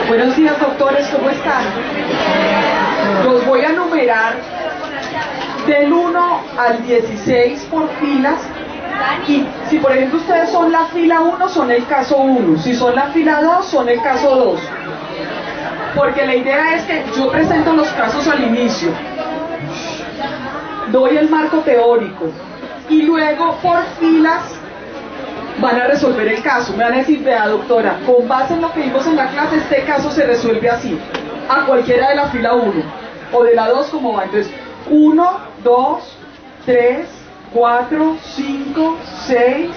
Buenos días, doctores, ¿cómo están? Los voy a numerar del 1 al 16 por filas. Y si por ejemplo ustedes son la fila 1, son el caso 1. Si son la fila 2, son el caso 2. Porque la idea es que yo presento los casos al inicio, doy el marco teórico y luego por filas van a resolver el caso. Me van a decir, vea doctora, con base en lo que vimos en la clase, este caso se resuelve así, a cualquiera de la fila 1 o de la 2, como va. Entonces, 1, 2, 3, 4, 5, 6,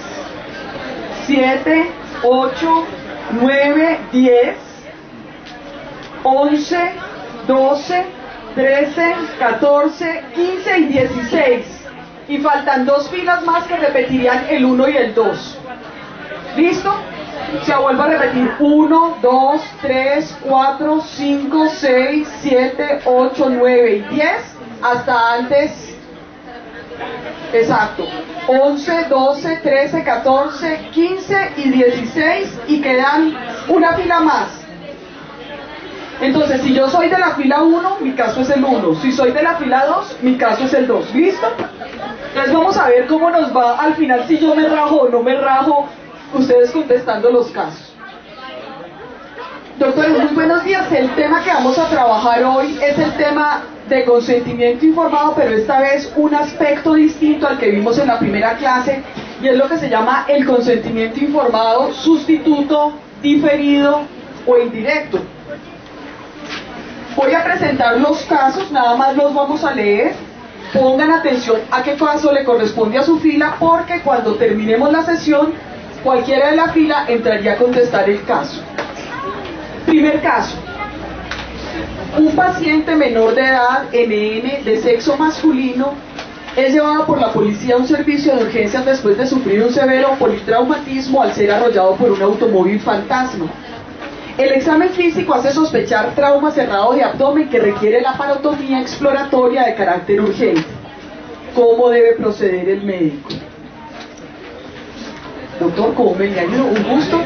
7, 8, 9, 10, 11, 12, 13, 14, 15 y 16. Y faltan dos filas más que repetirían el 1 y el 2. ¿Listo? Se vuelvo a repetir. 1, 2, 3, 4, 5, 6, 7, 8, 9 y 10. Hasta antes. Exacto. 11, 12, 13, 14, 15 y 16. Y quedan una fila más. Entonces, si yo soy de la fila 1, mi caso es el 1. Si soy de la fila 2, mi caso es el 2. ¿Listo? Entonces vamos a ver cómo nos va al final, si yo me rajo o no me rajo, ustedes contestando los casos. Doctores, muy buenos días. El tema que vamos a trabajar hoy es el tema de consentimiento informado, pero esta vez un aspecto distinto al que vimos en la primera clase, y es lo que se llama el consentimiento informado sustituto, diferido o indirecto. Voy a presentar los casos, nada más los vamos a leer. Pongan atención a qué caso le corresponde a su fila, porque cuando terminemos la sesión, cualquiera de la fila entraría a contestar el caso. Primer caso. Un paciente menor de edad, NN, de sexo masculino, es llevado por la policía a un servicio de urgencias después de sufrir un severo politraumatismo al ser arrollado por un automóvil fantasma. El examen físico hace sospechar trauma cerrado de abdomen que requiere la parotomía exploratoria de carácter urgente. ¿Cómo debe proceder el médico? Doctor, ¿cómo me ha ido? Un gusto.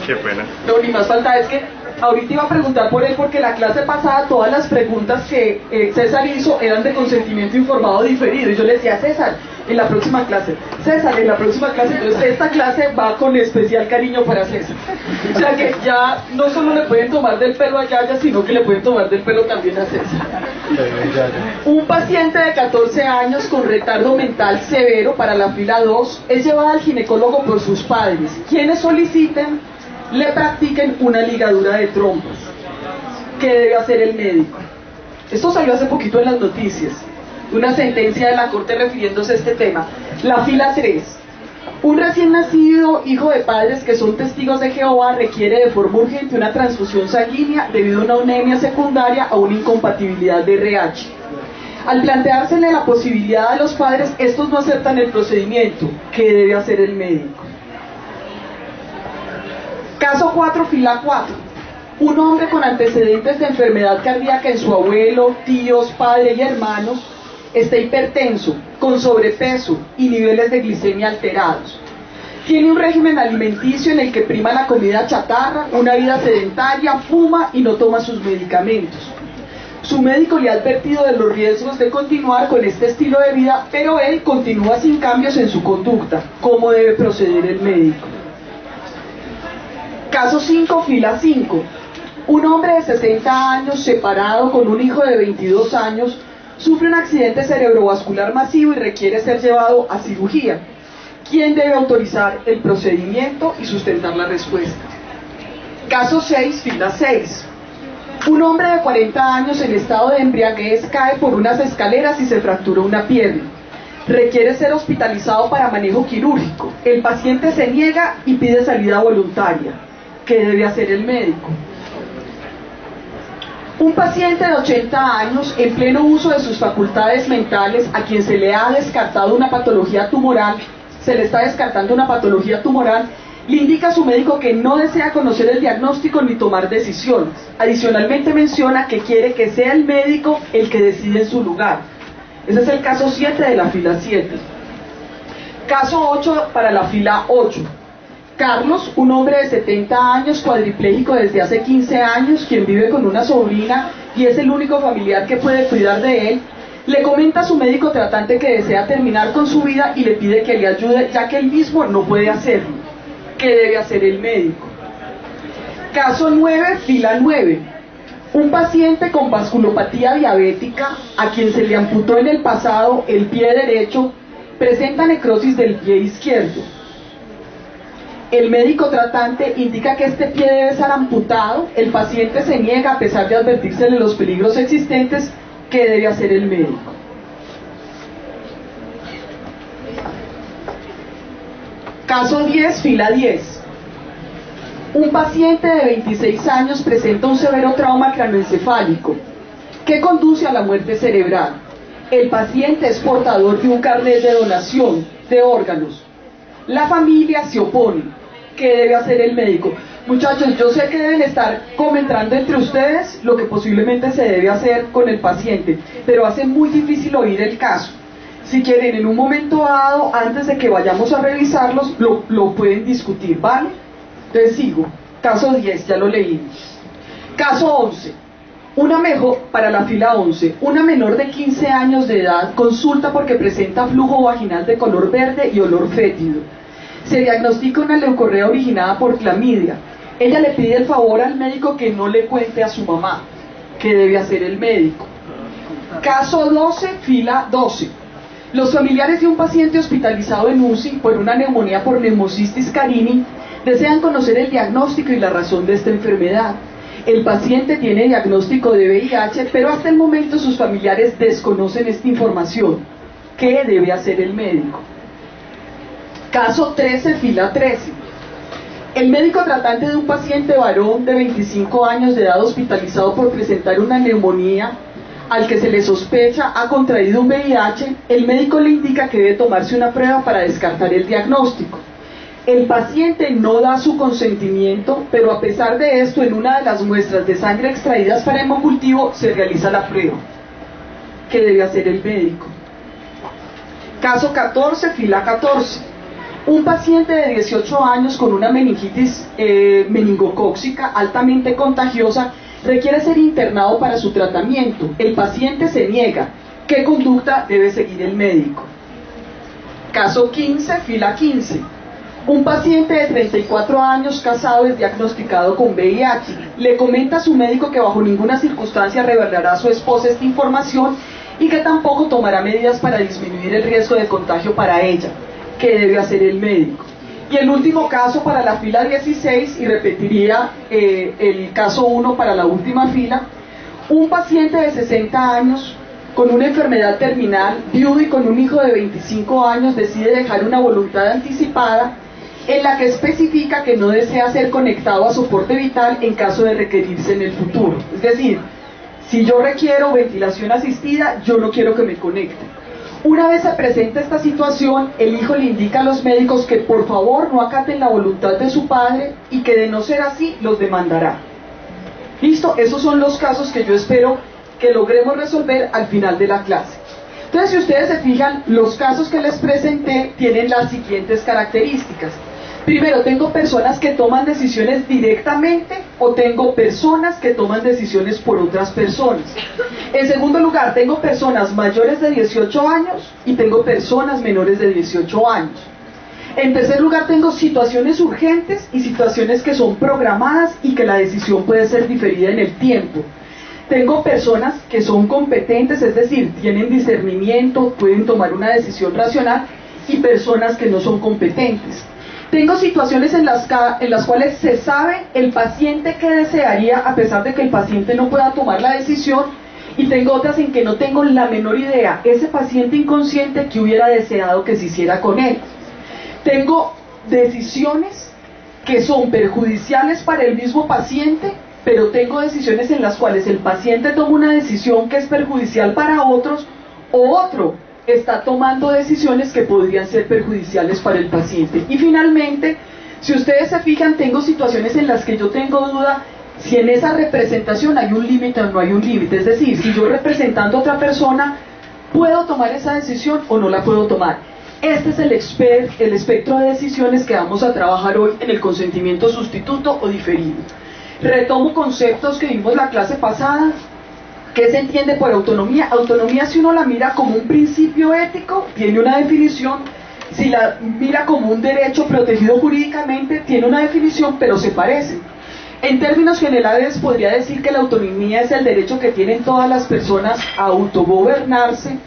Qué pena. No, ni más falta, es que ahorita iba a preguntar por él, porque la clase pasada todas las preguntas que César hizo eran de consentimiento informado diferido, y yo le decía, César, en la próxima clase, César, en la próxima clase. Entonces esta clase va con especial cariño para César. O sea que ya no solo le pueden tomar del pelo a Yaya, sino que le pueden tomar del pelo también a César. Un paciente de 14 años con retardo mental severo para la fila 2 es llevado al ginecólogo por sus padres, quienes solicitan le practiquen una ligadura de trompas. ¿Qué debe hacer el médico? Esto salió hace poquito en las noticias, una sentencia de la corte refiriéndose a este tema. La fila 3. Un recién nacido, hijo de padres que son testigos de Jehová, requiere de forma urgente una transfusión sanguínea debido a una anemia secundaria a una incompatibilidad de RH. Al planteársele la posibilidad a los padres, estos no aceptan el procedimiento. ¿Qué debe hacer el médico? Caso 4, fila 4. Un hombre con antecedentes de enfermedad cardíaca en su abuelo, tíos, padre y hermanos está hipertenso, con sobrepeso y niveles de glicemia alterados. Tiene un régimen alimenticio en el que prima la comida chatarra, una vida sedentaria, fuma y no toma sus medicamentos. Su médico le ha advertido de los riesgos de continuar con este estilo de vida, pero él continúa sin cambios en su conducta. ¿Cómo debe proceder el médico? Caso 5, fila 5. Un hombre de 60 años, separado con un hijo de 22 años, sufre un accidente cerebrovascular masivo y requiere ser llevado a cirugía. ¿Quién debe autorizar el procedimiento y sustentar la respuesta? Caso 6, fila 6. Un hombre de 40 años en estado de embriaguez cae por unas escaleras y se fractura una pierna. Requiere ser hospitalizado para manejo quirúrgico. El paciente se niega y pide salida voluntaria. ¿Qué debe hacer el médico? Un paciente de 80 años, en pleno uso de sus facultades mentales, a quien se le ha descartado una patología tumoral, le indica a su médico que no desea conocer el diagnóstico ni tomar decisiones. Adicionalmente menciona que quiere que sea el médico el que decide en su lugar. Ese es el caso 7 de la fila 7. Caso 8 para la fila 8. Carlos, un hombre de 70 años, cuadripléjico desde hace 15 años, quien vive con una sobrina y es el único familiar que puede cuidar de él, le comenta a su médico tratante que desea terminar con su vida y le pide que le ayude, ya que él mismo no puede hacerlo. ¿Qué debe hacer el médico? Caso 9, fila 9. Un paciente con vasculopatía diabética, a quien se le amputó en el pasado el pie derecho, presenta necrosis del pie izquierdo. El médico tratante indica que este pie debe ser amputado. El paciente se niega a pesar de advertírsele los peligros existentes. ¿Qué debe hacer el médico? Caso 10, fila 10. Un paciente de 26 años presenta un severo trauma craneoencefálico que conduce a la muerte cerebral. El paciente es portador de un carnet de donación de órganos. La familia se opone. ¿Qué debe hacer el médico? Muchachos, yo sé que deben estar comentando entre ustedes lo que posiblemente se debe hacer con el paciente, pero hace muy difícil oír el caso. Si quieren, en un momento dado, antes de que vayamos a revisarlos, lo pueden discutir, ¿vale? Entonces sigo. Caso 10, ya lo leímos. Caso 11. Para la fila 11, una menor de 15 años de edad consulta porque presenta flujo vaginal de color verde y olor fétido. Se diagnostica una leucorrea originada por clamidia. Ella le pide el favor al médico que no le cuente a su mamá. ¿Qué debe hacer el médico? Caso 12, fila 12. Los familiares de un paciente hospitalizado en UCI por una neumonía por neumocistis carini desean conocer el diagnóstico y la razón de esta enfermedad. El paciente tiene diagnóstico de VIH, pero hasta el momento sus familiares desconocen esta información. ¿Qué debe hacer el médico? Caso 13, fila 13. El médico tratante de un paciente varón de 25 años de edad hospitalizado por presentar una neumonía, al que se le sospecha ha contraído un VIH, el médico le indica que debe tomarse una prueba para descartar el diagnóstico. El paciente no da su consentimiento, pero a pesar de esto, en una de las muestras de sangre extraídas para hemocultivo se realiza la prueba. ¿Qué debe hacer el médico? Caso 14, fila 14. Un paciente de 18 años con una meningitis meningocócica altamente contagiosa requiere ser internado para su tratamiento. El paciente se niega. ¿Qué conducta debe seguir el médico? Caso 15, fila 15. Un paciente de 34 años casado es diagnosticado con VIH. Le comenta a su médico que bajo ninguna circunstancia revelará a su esposa esta información y que tampoco tomará medidas para disminuir el riesgo de contagio para ella. ¿Qué debe hacer el médico? Y el último caso para la fila 16, y repetiría el caso 1 para la última fila. Un paciente de 60 años con una enfermedad terminal, viudo y con un hijo de 25 años decide dejar una voluntad anticipada en la que especifica que no desea ser conectado a soporte vital en caso de requerirse en el futuro. Es decir, si yo requiero ventilación asistida, yo no quiero que me conecten. Una vez se presenta esta situación, el hijo le indica a los médicos que por favor no acaten la voluntad de su padre y que de no ser así, los demandará. ¿Listo? Esos son los casos que yo espero que logremos resolver al final de la clase. Entonces, si ustedes se fijan, los casos que les presenté tienen las siguientes características. Primero, tengo personas que toman decisiones directamente o tengo personas que toman decisiones por otras personas. En segundo lugar, tengo personas mayores de 18 años y tengo personas menores de 18 años. En tercer lugar, tengo situaciones urgentes y situaciones que son programadas y que la decisión puede ser diferida en el tiempo. Tengo personas que son competentes, es decir, tienen discernimiento, pueden tomar una decisión racional, y personas que no son competentes. Tengo situaciones en las cuales se sabe el paciente qué desearía a pesar de que el paciente no pueda tomar la decisión, y tengo otras en que no tengo la menor idea, ese paciente inconsciente que hubiera deseado que se hiciera con él. Tengo decisiones que son perjudiciales para el mismo paciente, pero tengo decisiones en las cuales el paciente toma una decisión que es perjudicial para otros, o otro está tomando decisiones que podrían ser perjudiciales para el paciente. Y finalmente, si ustedes se fijan, tengo situaciones en las que yo tengo duda si en esa representación hay un límite o no hay un límite. Es decir, si yo representando a otra persona, ¿puedo tomar esa decisión o no la puedo tomar? Este es el espectro de decisiones que vamos a trabajar hoy en el consentimiento sustituto o diferido. Retomo conceptos que vimos la clase pasada. ¿Qué se entiende por autonomía? Autonomía, si uno la mira como un principio ético, tiene una definición. Si la mira como un derecho protegido jurídicamente, tiene una definición, pero se parecen. En términos generales, podría decir que la autonomía es el derecho que tienen todas las personas a autogobernarse,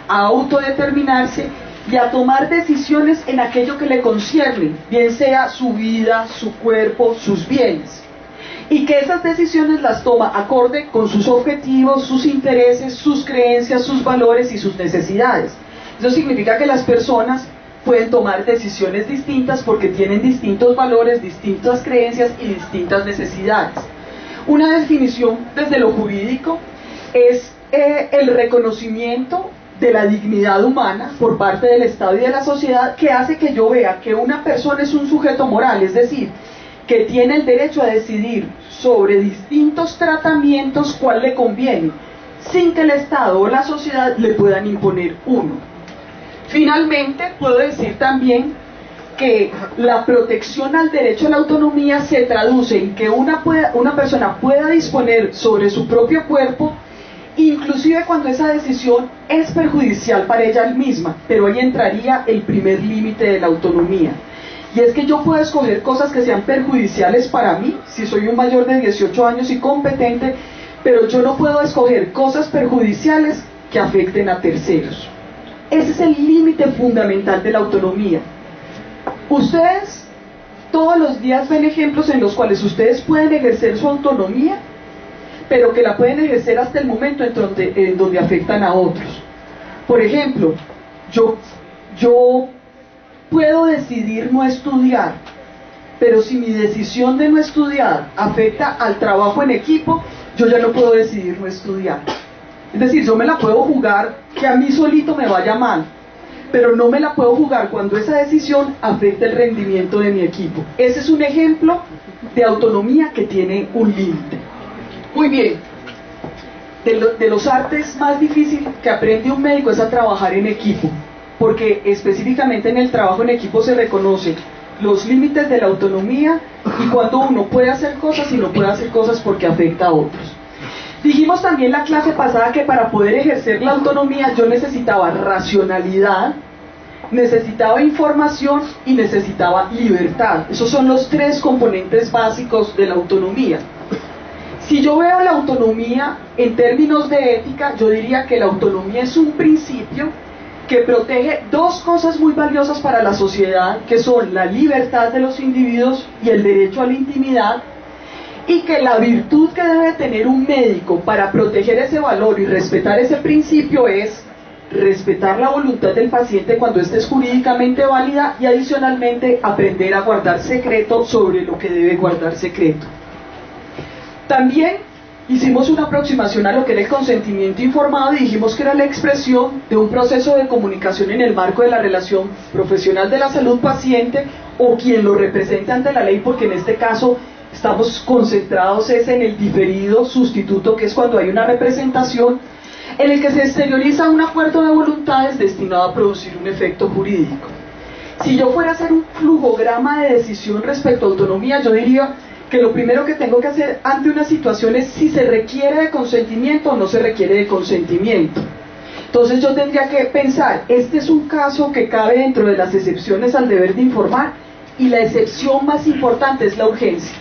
a autodeterminarse y a tomar decisiones en aquello que le concierne, bien sea su vida, su cuerpo, sus bienes. Y que esas decisiones las toma acorde con sus objetivos, sus intereses, sus creencias, sus valores y sus necesidades. Eso significa que las personas pueden tomar decisiones distintas porque tienen distintos valores, distintas creencias y distintas necesidades. Una definición desde lo jurídico es el reconocimiento de la dignidad humana por parte del Estado y de la sociedad, que hace que yo vea que una persona es un sujeto moral, es decir, que tiene el derecho a decidir sobre distintos tratamientos cuál le conviene, sin que el Estado o la sociedad le puedan imponer uno. Finalmente, puedo decir también que la protección al derecho a la autonomía se traduce en que una persona pueda disponer sobre su propio cuerpo, inclusive cuando esa decisión es perjudicial para ella misma, pero ahí entraría el primer límite de la autonomía. Y es que yo puedo escoger cosas que sean perjudiciales para mí, si soy un mayor de 18 años y competente, pero yo no puedo escoger cosas perjudiciales que afecten a terceros. Ese es el límite fundamental de la autonomía. Ustedes todos los días ven ejemplos en los cuales ustedes pueden ejercer su autonomía, pero que la pueden ejercer hasta el momento en donde afectan a otros. Por ejemplo, yo puedo decidir no estudiar, pero si mi decisión de no estudiar afecta al trabajo en equipo, yo ya no puedo decidir no estudiar. Es decir, yo me la puedo jugar que a mí solito me vaya mal, pero no me la puedo jugar cuando esa decisión afecta el rendimiento de mi equipo. Ese es un ejemplo de autonomía que tiene un límite. Muy bien, de los artes más difíciles que aprende un médico es a trabajar en equipo, porque específicamente en el trabajo en equipo se reconocen los límites de la autonomía y cuando uno puede hacer cosas y no puede hacer cosas porque afecta a otros. Dijimos también la clase pasada que para poder ejercer la autonomía yo necesitaba racionalidad, necesitaba información y necesitaba libertad. Esos son los tres componentes básicos de la autonomía. Si yo veo la autonomía en términos de ética, yo diría que la autonomía es un principio que protege dos cosas muy valiosas para la sociedad, que son la libertad de los individuos y el derecho a la intimidad, y que la virtud que debe tener un médico para proteger ese valor y respetar ese principio es respetar la voluntad del paciente cuando ésta es jurídicamente válida y adicionalmente aprender a guardar secreto sobre lo que debe guardar secreto. También hicimos una aproximación a lo que era el consentimiento informado y dijimos que era la expresión de un proceso de comunicación en el marco de la relación profesional de la salud paciente o quien lo represente ante la ley, porque en este caso estamos concentrados en el diferido sustituto, que es cuando hay una representación en el que se exterioriza un acuerdo de voluntades destinado a producir un efecto jurídico. Si yo fuera a hacer un flujograma de decisión respecto a autonomía, yo diría que lo primero que tengo que hacer ante una situación es si se requiere de consentimiento o no se requiere de consentimiento. Entonces yo tendría que pensar, este es un caso que cabe dentro de las excepciones al deber de informar, y la excepción más importante es la urgencia.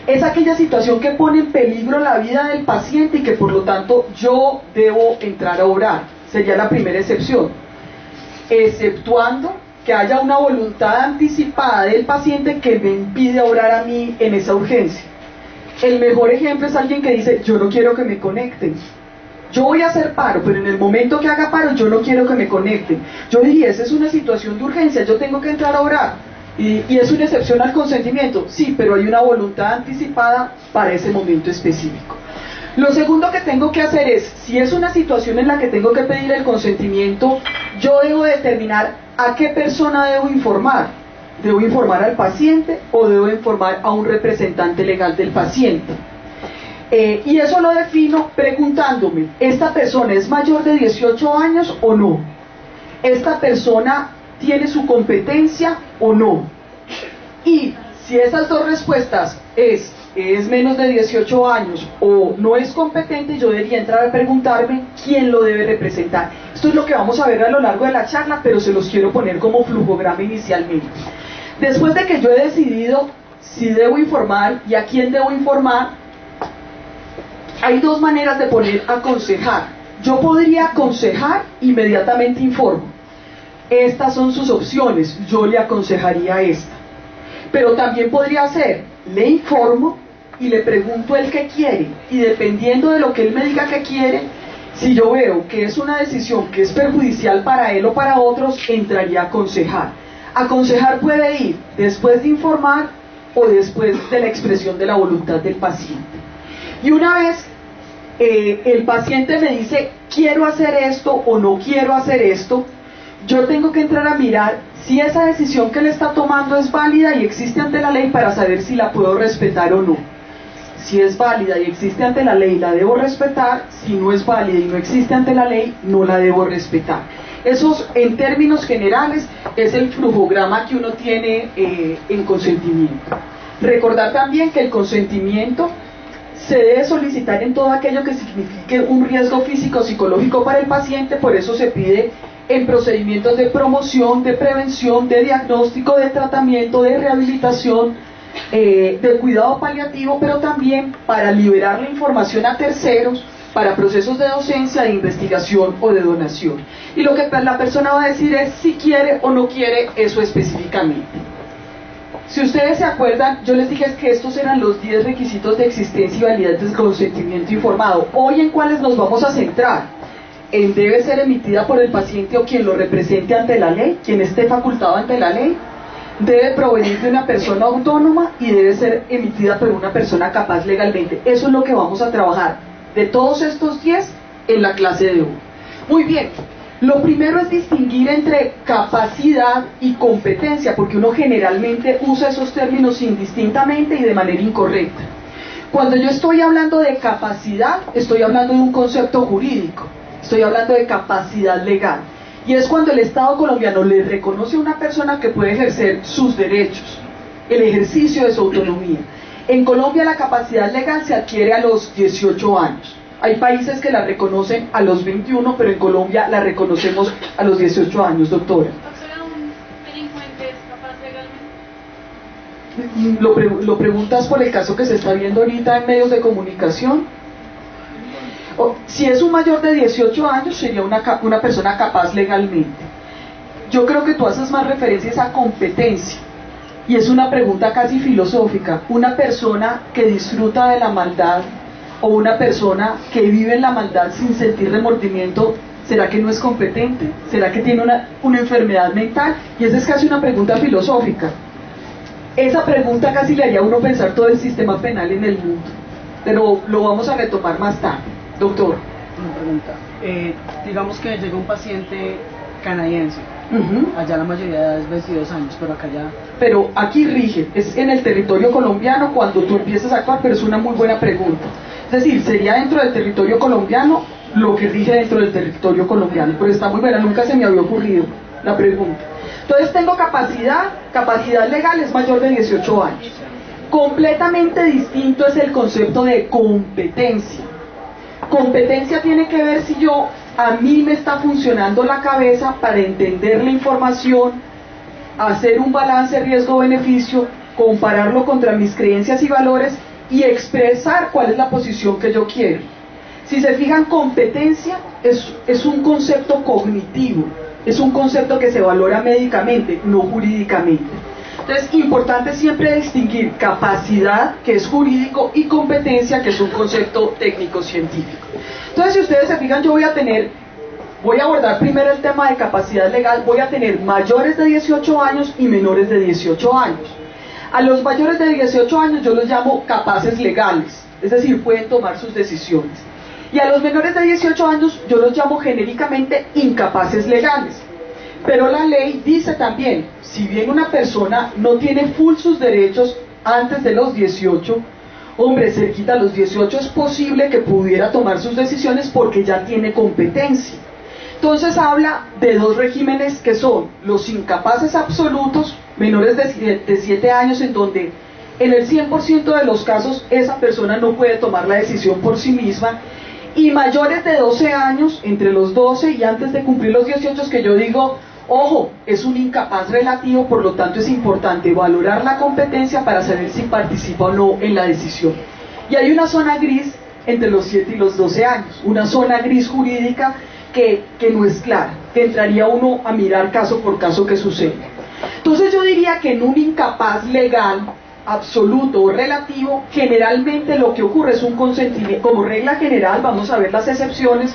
Es aquella situación que pone en peligro la vida del paciente y que por lo tanto yo debo entrar a obrar. Sería la primera excepción. Exceptuando que haya una voluntad anticipada del paciente que me impide obrar a mí en esa urgencia. El mejor ejemplo es alguien que dice, yo no quiero que me conecten. Yo voy a hacer paro, pero en el momento que haga paro yo no quiero que me conecten. Yo diría, esa es una situación de urgencia, yo tengo que entrar a obrar. Y es una excepción al consentimiento, sí, pero hay una voluntad anticipada para ese momento específico. Lo segundo que tengo que hacer es, si es una situación en la que tengo que pedir el consentimiento, yo debo determinar a qué persona debo informar. ¿Debo informar al paciente o debo informar a un representante legal del paciente? Y eso lo defino preguntándome, ¿esta persona es mayor de 18 años o no? ¿Esta persona tiene su competencia o no. Y si esas dos respuestas es menos de 18 años o no es competente, yo debería entrar a preguntarme quién lo debe representar. Esto es lo que vamos a ver a lo largo de la charla, pero se los quiero poner como flujograma inicialmente. Después de que yo he decidido si debo informar y a quién debo informar, hay dos maneras de poner aconsejar. Yo podría aconsejar, inmediatamente informo. Estas son sus opciones, yo le aconsejaría esta. Pero también podría ser, le informo y le pregunto el que quiere, y dependiendo de lo que él me diga que quiere, si yo veo que es una decisión que es perjudicial para él o para otros, entraría a aconsejar. Aconsejar puede ir después de informar o después de la expresión de la voluntad del paciente. Y una vez el paciente me dice quiero hacer esto o no quiero hacer esto, yo tengo que entrar a mirar si esa decisión que él está tomando es válida y existe ante la ley para saber si la puedo respetar o no. Si es válida y existe ante la ley, la debo respetar. Si no es válida y no existe ante la ley, no la debo respetar. Esos, en términos generales, es el flujograma que uno tiene en consentimiento. Recordar también que el consentimiento se debe solicitar en todo aquello que signifique un riesgo físico o psicológico para el paciente, por eso se pide en procedimientos de promoción, de prevención, de diagnóstico, de tratamiento, de rehabilitación, de cuidado paliativo, pero también para liberar la información a terceros, para procesos de docencia, de investigación o de donación. Y lo que la persona va a decir es si quiere o no quiere eso específicamente. Si ustedes se acuerdan, yo les dije que estos eran los 10 requisitos de existencia y validez del consentimiento informado. Hoy, ¿en cuáles nos vamos a centrar? En debe ser emitida por el paciente o quien lo represente ante la ley, quien esté facultado ante la ley, debe provenir de una persona autónoma y debe ser emitida por una persona capaz legalmente. Eso es lo que vamos a trabajar de todos estos 10 en la clase de hoy. Muy bien, lo primero es distinguir entre capacidad y competencia, porque uno generalmente usa esos términos indistintamente y de manera incorrecta. Cuando yo estoy hablando de capacidad, estoy hablando de un concepto jurídico, estoy hablando de capacidad legal. Y es cuando el Estado colombiano le reconoce a una persona que puede ejercer sus derechos, el ejercicio de su autonomía. En Colombia la capacidad legal se adquiere a los 18 años. Hay países que la reconocen a los 21, pero en Colombia la reconocemos a los 18 años, doctora. Doctora, ¿un delincuente es capaz legalmente? ¿Lo preguntas por el caso que se está viendo ahorita en medios de comunicación? Si es un mayor de 18 años, sería una persona capaz legalmente. Yo creo que tú haces más referencias a competencia, y es una pregunta casi filosófica. Una persona que disfruta de la maldad o una persona que vive en la maldad sin sentir remordimiento, ¿será que no es competente? ¿Será que tiene una enfermedad mental? Y esa es casi una pregunta filosófica. Esa pregunta casi le haría a uno pensar todo el sistema penal en el mundo, pero lo vamos a retomar más tarde. Doctor. Una pregunta. Digamos que llega un paciente canadiense. Allá la mayoría de edad es 22 años, pero acá ya... Pero aquí rige, es en el territorio colombiano cuando tú empiezas a actuar, pero es una muy buena pregunta. Es decir, sería dentro del territorio colombiano lo que rige dentro del territorio colombiano, pero está muy buena, nunca se me había ocurrido la pregunta. Entonces tengo capacidad legal es mayor de 18 años. Completamente distinto es el concepto de competencia. Competencia tiene que ver si a mí me está funcionando la cabeza para entender la información, hacer un balance riesgo-beneficio, compararlo contra mis creencias y valores y expresar cuál es la posición que yo quiero. Si se fijan, competencia es un concepto cognitivo, es un concepto que se valora médicamente, no jurídicamente. Entonces, importante siempre distinguir capacidad, que es jurídico, y competencia, que es un concepto técnico-científico. Entonces, si ustedes se fijan, yo voy a abordar primero el tema de capacidad legal. Voy a tener mayores de 18 años y menores de 18 años. A los mayores de 18 años yo los llamo capaces legales, es decir, pueden tomar sus decisiones. Y a los menores de 18 años yo los llamo genéricamente incapaces legales. Pero la ley dice también, si bien una persona no tiene full sus derechos antes de los 18, hombre, cerquita a los 18 es posible que pudiera tomar sus decisiones porque ya tiene competencia. Entonces habla de dos regímenes que son los incapaces absolutos, menores de 7 años, en donde en el 100% de los casos esa persona no puede tomar la decisión por sí misma, y mayores de 12 años, entre los 12 y antes de cumplir los 18, que yo digo, ojo, es un incapaz relativo, por lo tanto es importante valorar la competencia para saber si participa o no en la decisión. Y hay una zona gris entre los 7 y los 12 años, una zona gris jurídica que no es clara, que entraría uno a mirar caso por caso qué sucede. Entonces yo diría que en un incapaz legal, absoluto o relativo, generalmente lo que ocurre es un consentimiento, como regla general, vamos a ver las excepciones,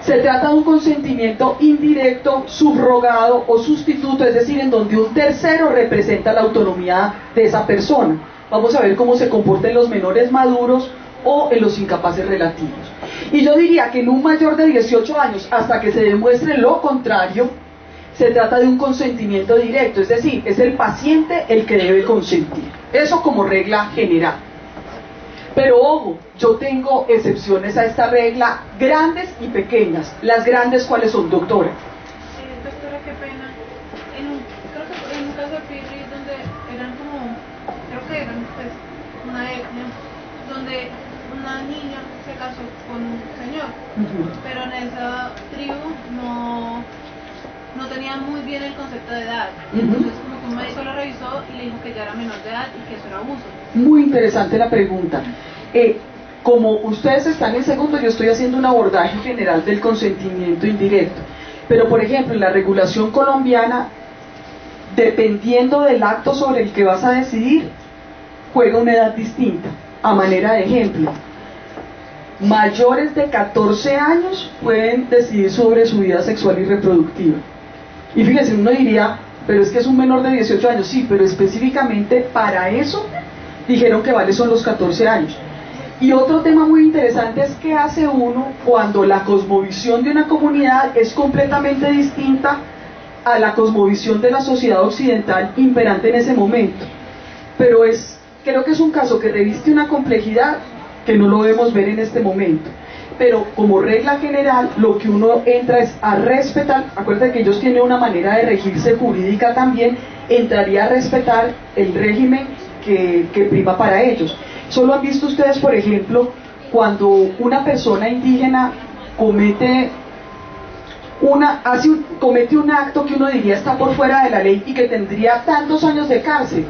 se trata de un consentimiento indirecto, subrogado o sustituto, es decir, en donde un tercero representa la autonomía de esa persona. Vamos a ver cómo se comporta en los menores maduros o en los incapaces relativos. Y yo diría que en un mayor de 18 años, hasta que se demuestre lo contrario, se trata de un consentimiento directo, es decir, es el paciente el que debe consentir. Eso como regla general. Pero ojo, yo tengo excepciones a esta regla, grandes y pequeñas. Las grandes, ¿cuáles son, doctora? Doctora, qué pena. Creo que en un caso de Pirri, donde eran como, creo que eran pues una etnia, donde una niña se casó con un señor, pero en esa tribu no tenía muy bien el concepto de edad. Entonces como que un médico lo revisó y le dijo que ya era menor de edad y que eso era abuso. Muy interesante la pregunta. Como ustedes están en segundo, yo estoy haciendo un abordaje general del consentimiento indirecto. Pero por ejemplo, en la regulación colombiana, dependiendo del acto sobre el que vas a decidir, juega una edad distinta. A manera de ejemplo, mayores de 14 años pueden decidir sobre su vida sexual y reproductiva. Y fíjense, uno diría, pero es que es un menor de 18 años, sí, pero específicamente para eso dijeron que vale son los 14 años. Y otro tema muy interesante es qué hace uno cuando la cosmovisión de una comunidad es completamente distinta a la cosmovisión de la sociedad occidental imperante en ese momento. Pero creo que es un caso que reviste una complejidad que no lo debemos ver en este momento. Pero como regla general, lo que uno entra es a respetar, acuérdense que ellos tienen una manera de regirse jurídica también, entraría a respetar el régimen que prima para ellos. Solo han visto ustedes, por ejemplo, cuando una persona indígena comete un acto que uno diría está por fuera de la ley y que tendría tantos años de cárcel.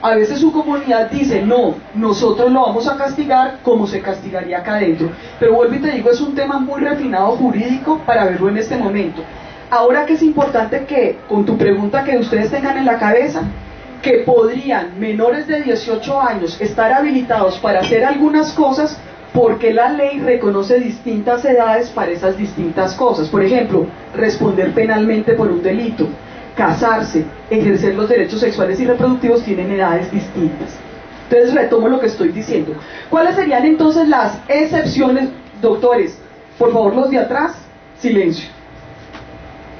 A veces su comunidad dice, no, nosotros lo vamos a castigar como se castigaría acá adentro. Pero vuelvo y te digo, es un tema muy refinado jurídico para verlo en este momento. Ahora que es importante que, con tu pregunta, que ustedes tengan en la cabeza, que podrían menores de 18 años estar habilitados para hacer algunas cosas porque la ley reconoce distintas edades para esas distintas cosas. Por ejemplo, responder penalmente por un delito, casarse, ejercer los derechos sexuales y reproductivos tienen edades distintas. Entonces retomo lo que estoy diciendo. ¿Cuáles serían entonces las excepciones, doctores? Por favor, los de atrás, silencio.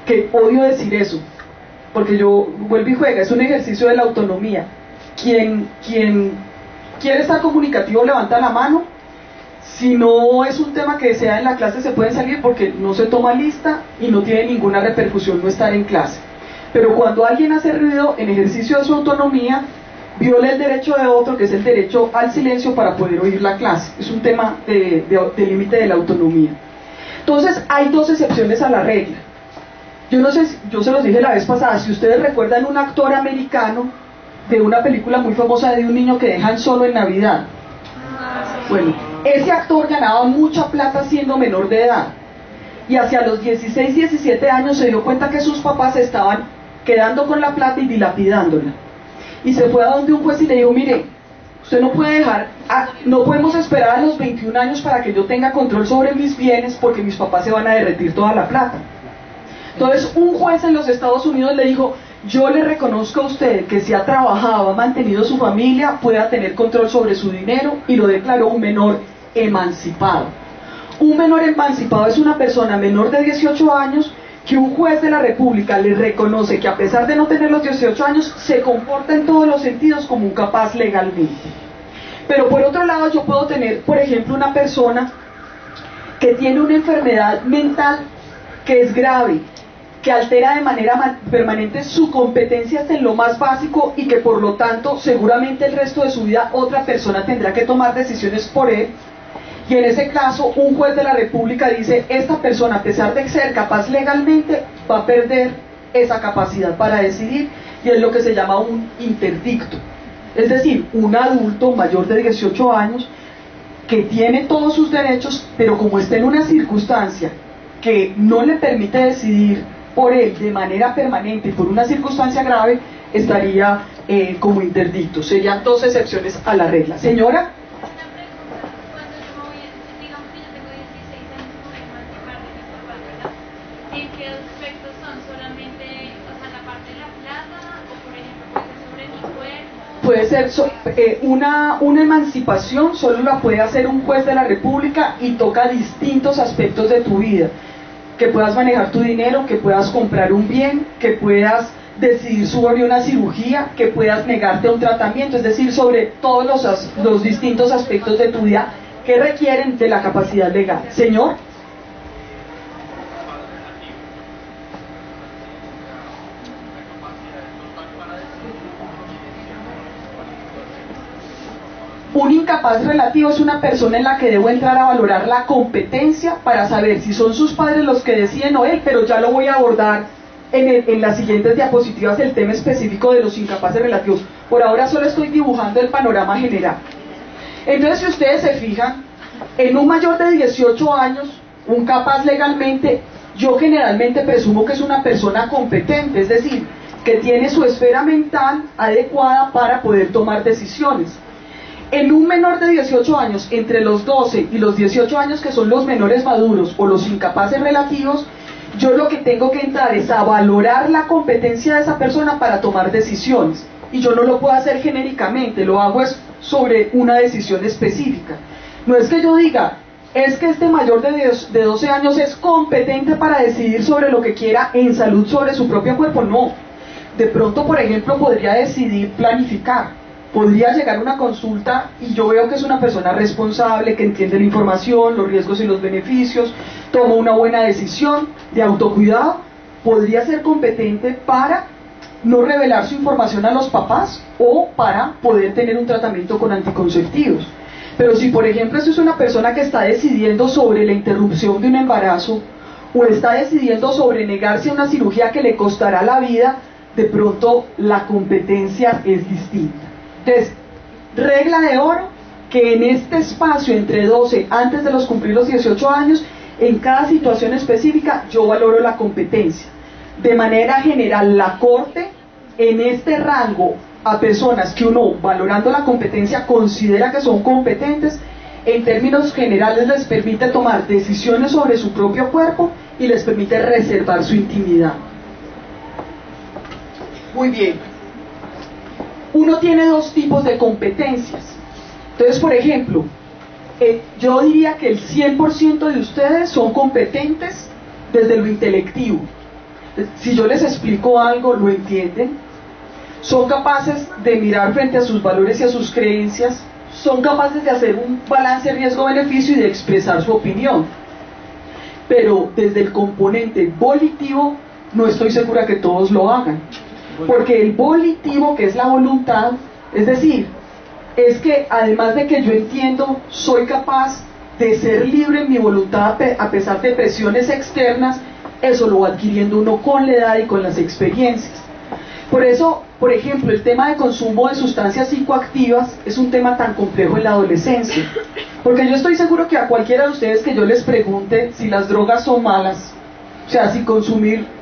Que odio decir eso, porque yo vuelvo y juega, es un ejercicio de la autonomía. Quien quiere estar comunicativo levanta la mano. Si no es un tema que sea en la clase, se pueden salir porque no se toma lista y no tiene ninguna repercusión no estar en clase. Pero cuando alguien hace ruido en ejercicio de su autonomía, viola el derecho de otro, que es el derecho al silencio para poder oír la clase. Es un tema de límite de la autonomía. Entonces hay dos excepciones a la regla. Yo no sé, yo se los dije la vez pasada, si ustedes recuerdan un actor americano de una película muy famosa de un niño que dejan solo en Navidad. Bueno, ese actor ganaba mucha plata siendo menor de edad. Y hacia los 16, 17 años se dio cuenta que sus papás estaban quedando con la plata y dilapidándola. Y se fue a donde un juez y le dijo, mire, usted no puede no podemos esperar a los 21 años para que yo tenga control sobre mis bienes porque mis papás se van a derretir toda la plata. Entonces un juez en los Estados Unidos le dijo, yo le reconozco a usted que si ha trabajado, ha mantenido su familia, pueda tener control sobre su dinero, y lo declaró un menor emancipado. Un menor emancipado es una persona menor de 18 años que un juez de la República le reconoce que a pesar de no tener los 18 años, se comporta en todos los sentidos como un capaz legalmente. Pero por otro lado yo puedo tener, por ejemplo, una persona que tiene una enfermedad mental que es grave, que altera de manera permanente su competencia hasta en lo más básico y que por lo tanto seguramente el resto de su vida otra persona tendrá que tomar decisiones por él, y en ese caso un juez de la República dice, esta persona a pesar de ser capaz legalmente va a perder esa capacidad para decidir, y es lo que se llama un interdicto, es decir, un adulto mayor de 18 años que tiene todos sus derechos, pero como está en una circunstancia que no le permite decidir por él de manera permanente y por una circunstancia grave, estaría como interdicto. Serían dos excepciones a la regla. Señora. ¿En qué aspectos son? ¿Solamente, o sea, la parte de la plata? ¿O por ejemplo puede ser sobre mi cuerpo? Puede ser una emancipación, solo la puede hacer un juez de la República y toca distintos aspectos de tu vida. Que puedas manejar tu dinero, que puedas comprar un bien, que puedas decidir sobre una cirugía, que puedas negarte a un tratamiento, es decir, sobre todos los distintos aspectos de tu vida que requieren de la capacidad legal. Señor. Un incapaz relativo es una persona en la que debo entrar a valorar la competencia para saber si son sus padres los que deciden o él, pero ya lo voy a abordar en las siguientes diapositivas el tema específico de los incapaces relativos. Por ahora solo estoy dibujando el panorama general. Entonces, si ustedes se fijan, en un mayor de 18 años, un capaz legalmente, yo generalmente presumo que es una persona competente, es decir, que tiene su esfera mental adecuada para poder tomar decisiones. En un menor de 18 años, entre los 12 y los 18 años, que son los menores maduros o los incapaces relativos, yo lo que tengo que entrar es a valorar la competencia de esa persona para tomar decisiones. Y yo no lo puedo hacer genéricamente, lo hago es sobre una decisión específica. No es que yo diga, es que este mayor de 12 años es competente para decidir sobre lo que quiera en salud sobre su propio cuerpo, no. De pronto, por ejemplo, podría decidir planificar. Podría llegar a una consulta y yo veo que es una persona responsable, que entiende la información, los riesgos y los beneficios, toma una buena decisión de autocuidado, podría ser competente para no revelar su información a los papás o para poder tener un tratamiento con anticonceptivos. Pero si por ejemplo esto es una persona que está decidiendo sobre la interrupción de un embarazo o está decidiendo sobre negarse a una cirugía que le costará la vida, de pronto la competencia es distinta. Entonces, regla de oro, que en este espacio entre 12, antes de cumplir los 18 años, en cada situación específica yo valoro la competencia. De manera general, la Corte, en este rango, a personas que uno, valorando la competencia, considera que son competentes, en términos generales les permite tomar decisiones sobre su propio cuerpo y les permite reservar su intimidad. Muy bien. Uno tiene dos tipos de competencias. Entonces, por ejemplo, yo diría que el 100% de ustedes son competentes desde lo intelectivo. Si yo les explico algo, lo entienden. Son capaces de mirar frente a sus valores y a sus creencias. Son capaces de hacer un balance riesgo-beneficio y de expresar su opinión. Pero desde el componente volitivo, no estoy segura que todos lo hagan. Porque el volitivo, que es la voluntad, es decir, es que además de que yo entiendo, soy capaz de ser libre en mi voluntad a pesar de presiones externas, eso lo va adquiriendo uno con la edad y con las experiencias. Por eso, por ejemplo, el tema de consumo de sustancias psicoactivas es un tema tan complejo en la adolescencia. Porque yo estoy seguro que a cualquiera de ustedes que yo les pregunte si las drogas son malas, o sea, si consumir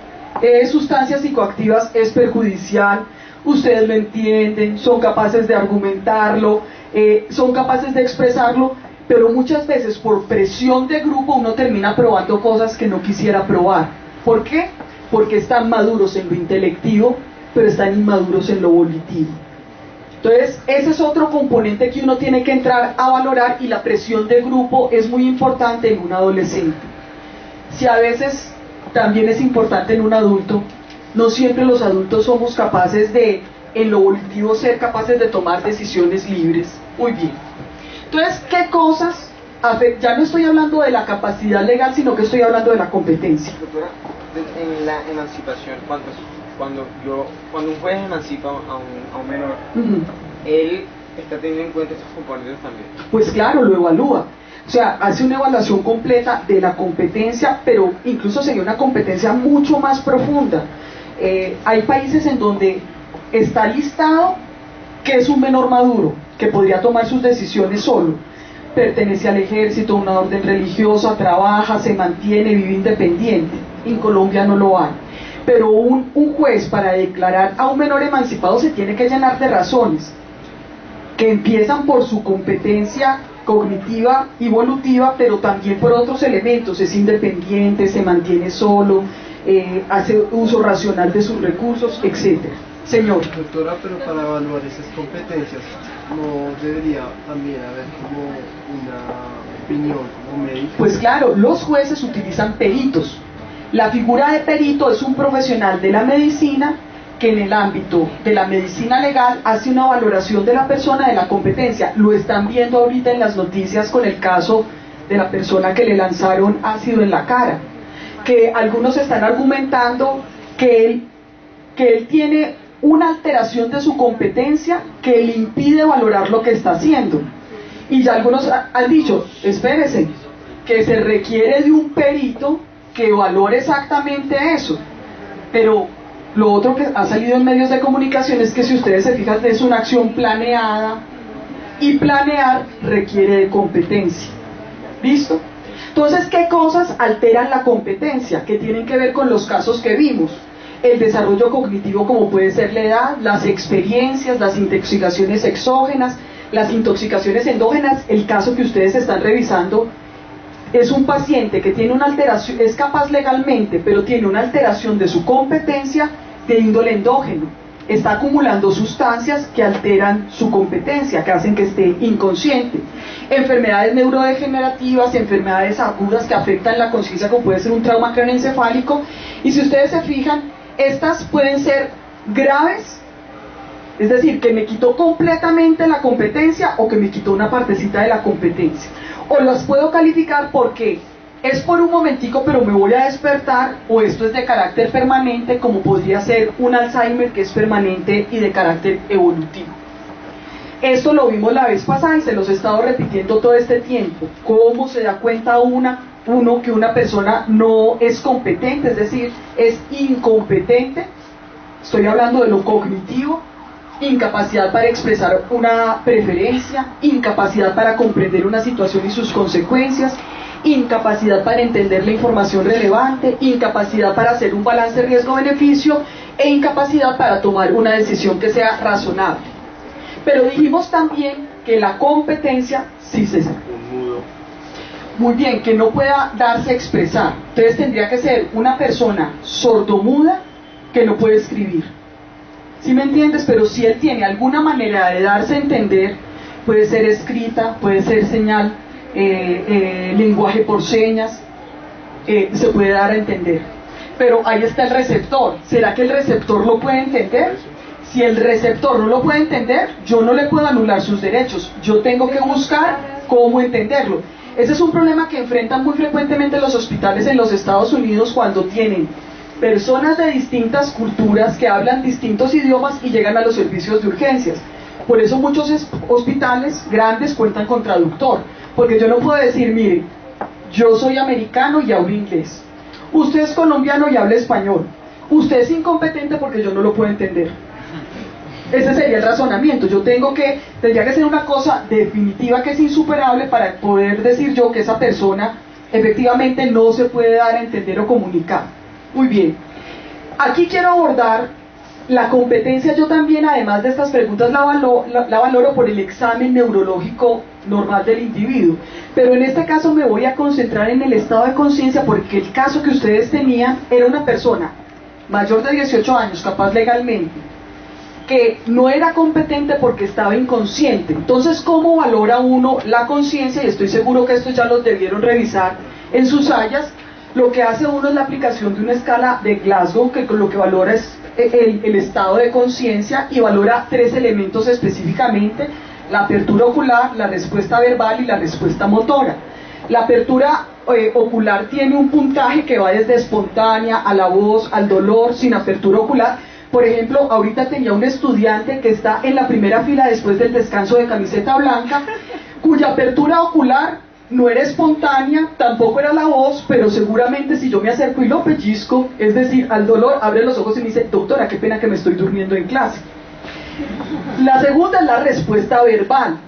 sustancias psicoactivas es perjudicial, ustedes lo entienden, son capaces de argumentarlo, son capaces de expresarlo, pero muchas veces por presión de grupo uno termina probando cosas que no quisiera probar. ¿Por qué? Porque están maduros en lo intelectivo, pero están inmaduros en lo volitivo. Entonces, ese es otro componente que uno tiene que entrar a valorar, y la presión de grupo es muy importante en un adolescente. Si a veces también es importante en un adulto, no siempre los adultos somos capaces de, en lo volitivo, ser capaces de tomar decisiones libres. Muy bien. Entonces, ¿qué cosas Ya no estoy hablando de la capacidad legal, sino que estoy hablando de la competencia. Doctora, en la emancipación, cuando un juez emancipa a un menor, él está teniendo en cuenta estos componentes también. Pues claro, lo evalúa. O sea, hace una evaluación completa de la competencia, pero incluso sería una competencia mucho más profunda. Hay países en donde está listado que es un menor maduro, que podría tomar sus decisiones solo. Pertenece al ejército, a una orden religiosa, trabaja, se mantiene, vive independiente. En Colombia no lo hay. Pero un juez para declarar a un menor emancipado se tiene que llenar de razones, que empiezan por su competencia cognitiva y evolutiva, pero también por otros elementos. Es independiente, se mantiene solo, hace uso racional de sus recursos, etc. Señor. Doctora, pero para evaluar esas competencias, ¿no debería también haber como una opinión como médica? Pues claro, los jueces utilizan peritos. La figura de perito es un profesional de la medicina que en el ámbito de la medicina legal hace una valoración de la persona, de la competencia. Lo están viendo ahorita en las noticias con el caso de la persona que le lanzaron ácido en la cara, que algunos están argumentando que él tiene una alteración de su competencia que le impide valorar lo que está haciendo. Y ya algunos han dicho, espérese, que se requiere de un perito que valore exactamente eso. Pero lo otro que ha salido en medios de comunicación es que, si ustedes se fijan, es una acción planeada, y planear requiere de competencia. ¿Listo? Entonces, ¿qué cosas alteran la competencia? Que tienen que ver con los casos que vimos. El desarrollo cognitivo, como puede ser la edad, las experiencias, las intoxicaciones exógenas, las intoxicaciones endógenas. El caso que ustedes están revisando es un paciente que tiene una alteración, es capaz legalmente, pero tiene una alteración de su competencia de índole endógeno. Está acumulando sustancias que alteran su competencia, que hacen que esté inconsciente. Enfermedades neurodegenerativas, enfermedades agudas que afectan la conciencia, como puede ser un trauma craneoencefálico. Y si ustedes se fijan, estas pueden ser graves, es decir, que me quitó completamente la competencia o que me quitó una partecita de la competencia. O las puedo calificar porque es por un momentico pero me voy a despertar, o esto es de carácter permanente, como podría ser un Alzheimer, que es permanente y de carácter evolutivo. Esto lo vimos la vez pasada y se los he estado repitiendo todo este tiempo. ¿Cómo se da cuenta uno que una persona no es competente, es decir, es incompetente? Estoy hablando de lo cognitivo. Incapacidad para expresar una preferencia, incapacidad para comprender una situación y sus consecuencias, incapacidad para entender la información relevante, incapacidad para hacer un balance riesgo-beneficio e incapacidad para tomar una decisión que sea razonable. Pero dijimos también que la competencia sí se sabe. Muy bien, que no pueda darse a expresar. Entonces tendría que ser una persona sordomuda que no puede escribir. ¿Sí me entiendes? Pero si él tiene alguna manera de darse a entender, puede ser escrita, puede ser señal, lenguaje por señas, se puede dar a entender. Pero ahí está el receptor. ¿Será que el receptor lo puede entender? Si el receptor no lo puede entender, yo no le puedo anular sus derechos. Yo tengo que buscar cómo entenderlo. Ese es un problema que enfrentan muy frecuentemente los hospitales en los Estados Unidos cuando tienen personas de distintas culturas que hablan distintos idiomas y llegan a los servicios de urgencias. Por eso muchos hospitales grandes cuentan con traductor, porque yo no puedo decir, mire, yo soy americano y hablo inglés, usted es colombiano y habla español, usted es incompetente porque yo no lo puedo entender. Ese sería el razonamiento. Tendría que ser una cosa definitiva que es insuperable para poder decir yo que esa persona efectivamente no se puede dar a entender o comunicar. Muy bien, aquí quiero abordar la competencia. Yo también, además de estas preguntas, la valoro por el examen neurológico normal del individuo, pero en este caso me voy a concentrar en el estado de conciencia, porque el caso que ustedes tenían era una persona mayor de 18 años, capaz legalmente, que no era competente porque estaba inconsciente. Entonces, ¿cómo valora uno la conciencia? Y estoy seguro que esto ya los debieron revisar en sus hayas. Lo que hace uno es la aplicación de una escala de Glasgow, que lo que valora es el estado de conciencia, y valora 3 elementos específicamente: la apertura ocular, la respuesta verbal y la respuesta motora. La apertura ocular tiene un puntaje que va desde espontánea a la voz, al dolor, sin apertura ocular. Por ejemplo, ahorita tenía un estudiante que está en la primera fila después del descanso de camiseta blanca, cuya apertura ocular no era espontánea, tampoco era la voz, pero seguramente si yo me acerco y lo pellizco, es decir, al dolor, abre los ojos y me dice, doctora, qué pena que me estoy durmiendo en clase. La segunda es la respuesta verbal.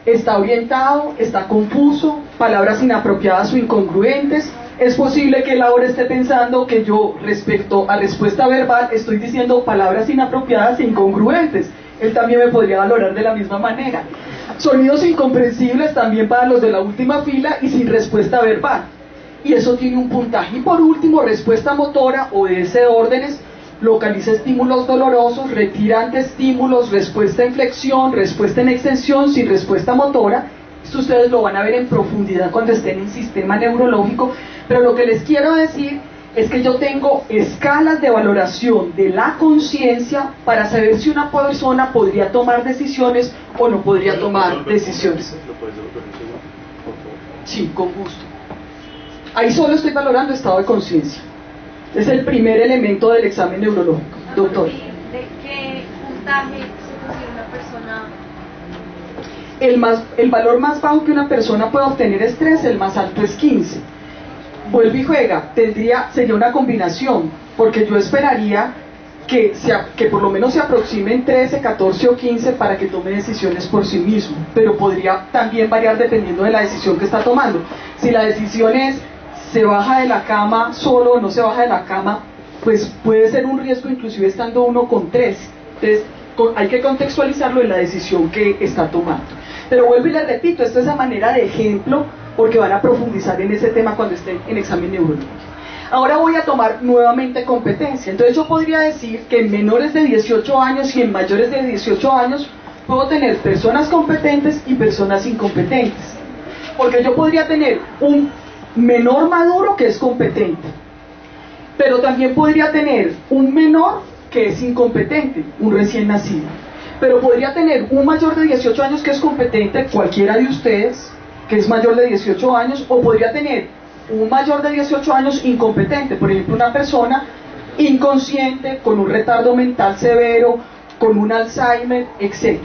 Está orientado, está confuso, palabras inapropiadas o incongruentes. Es posible que él ahora esté pensando que yo, respecto a respuesta verbal, estoy diciendo palabras inapropiadas e incongruentes. Él también me podría valorar de la misma manera. Sonidos incomprensibles también para los de la última fila y sin respuesta verbal. Y eso tiene un puntaje. Y por último, respuesta motora, obedece órdenes, localiza estímulos dolorosos, retira ante estímulos, respuesta en flexión, respuesta en extensión, sin respuesta motora. Esto ustedes lo van a ver en profundidad cuando estén en sistema neurológico, pero lo que les quiero decir es que yo tengo escalas de valoración de la conciencia para saber si una persona podría tomar decisiones o no podría tomar decisiones. Sí, con gusto. Ahí solo estoy valorando estado de conciencia. Es el primer elemento del examen neurológico. Doctor. ¿De qué puntaje se considera una persona? El valor más bajo que una persona puede obtener es 3, el más alto es 15. Vuelve y juega, sería una combinación, porque yo esperaría que por lo menos se aproximen 13, 14 o 15 para que tome decisiones por sí mismo, pero podría también variar dependiendo de la decisión que está tomando. Si la decisión es se baja de la cama solo o no se baja de la cama, pues puede ser un riesgo inclusive estando uno con 3. Entonces hay que contextualizarlo en la decisión que está tomando. Pero vuelvo y les repito, esto es a manera de ejemplo porque van a profundizar en ese tema cuando estén en examen neurológico. Ahora voy a tomar nuevamente competencia. Entonces yo podría decir que en menores de 18 años y en mayores de 18 años puedo tener personas competentes y personas incompetentes. Porque yo podría tener un menor maduro que es competente, pero también podría tener un menor que es incompetente, un recién nacido. Pero podría tener un mayor de 18 años que es competente, cualquiera de ustedes, que es mayor de 18 años, o podría tener un mayor de 18 años incompetente, por ejemplo una persona inconsciente, con un retardo mental severo, con un Alzheimer, etc.